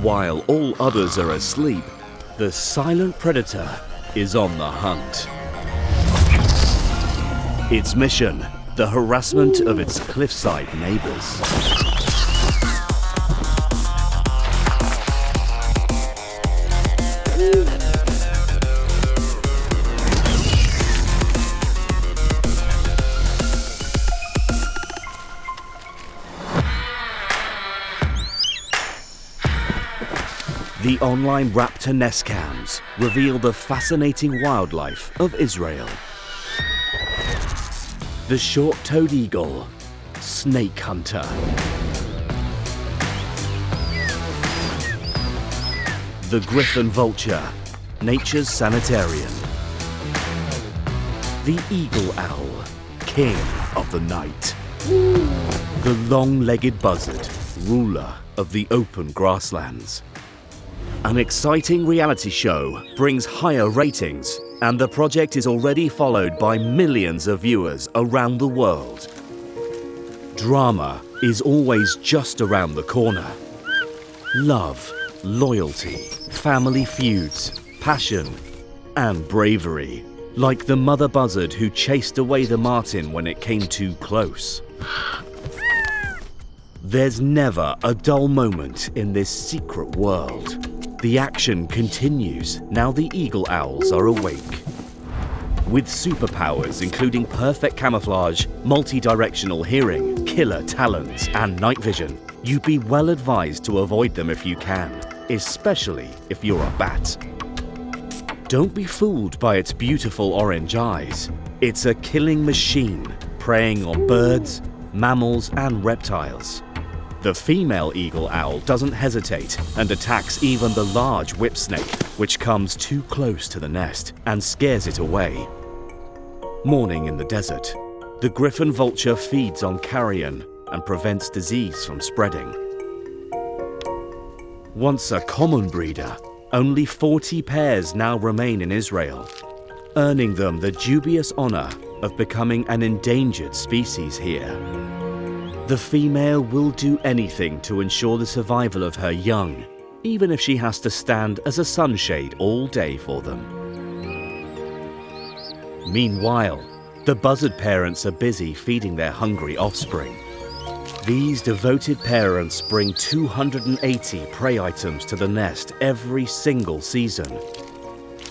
While all others are asleep, the silent predator is on the hunt. Its mission, the harassment of its cliffside neighbors. The online raptor NestCams reveal the fascinating wildlife of Israel. The short-toed eagle, snake hunter. The Griffon Vulture, nature's sanitarian. The eagle owl, king of the night. The long-legged buzzard, ruler of the open grasslands. An exciting reality show brings higher ratings, and the project is already followed by millions of viewers around the world. Drama is always just around the corner. Love, loyalty, family feuds, passion, and bravery, like the mother buzzard who chased away the martin when it came too close. There's never a dull moment in this secret world. The action continues now the eagle owls are awake. With superpowers including perfect camouflage, multi-directional hearing, killer talons, and night vision, you'd be well advised to avoid them if you can, especially if you're a bat. Don't be fooled by its beautiful orange eyes. It's a killing machine, preying on birds, mammals, and reptiles. The female eagle owl doesn't hesitate and attacks even the large whip snake, which comes too close to the nest and scares it away. Morning in the desert, the Griffon Vulture feeds on carrion and prevents disease from spreading. Once a common breeder, only 40 pairs now remain in Israel, earning them the dubious honor of becoming an endangered species here. The female will do anything to ensure the survival of her young, even if she has to stand as a sunshade all day for them. Meanwhile, the buzzard parents are busy feeding their hungry offspring. These devoted parents bring 280 prey items to the nest every single season,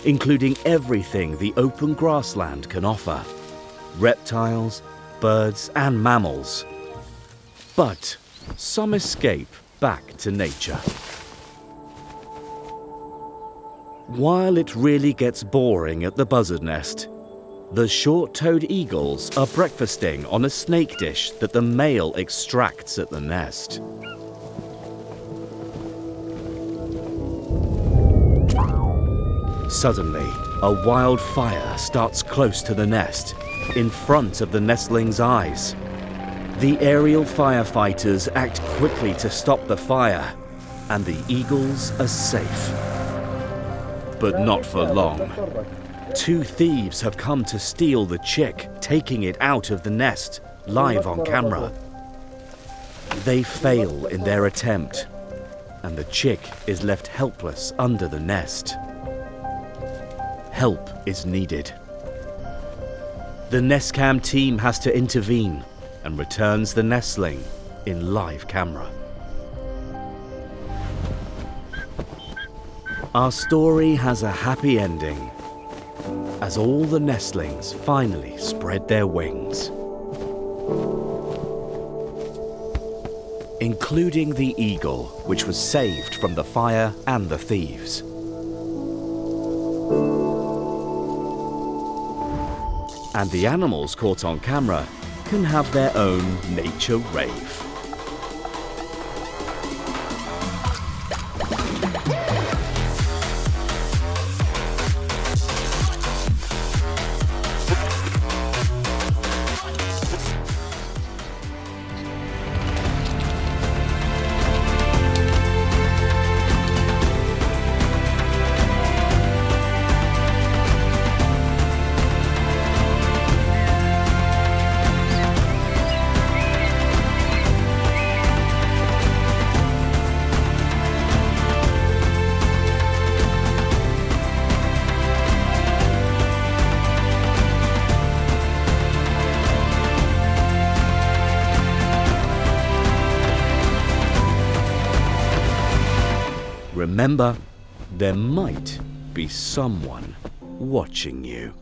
including everything the open grassland can offer: reptiles, birds, and mammals. But some escape back to nature. While it really gets boring at the buzzard nest, the short-toed eagles are breakfasting on a snake dish that the male extracts at the nest. Suddenly, a wildfire starts close to the nest, in front of the nestling's eyes. The aerial firefighters act quickly to stop the fire, and the eagles are safe. But not for long. 2 thieves have come to steal the chick, taking it out of the nest, live on camera. They fail in their attempt, and the chick is left helpless under the nest. Help is needed. The NestCam team has to intervene and returns the nestling in live camera. Our story has a happy ending, as all the nestlings finally spread their wings, including the eagle, which was saved from the fire and the thieves. And the animals caught on camera can have their own nature rave. remember, there might be someone watching you.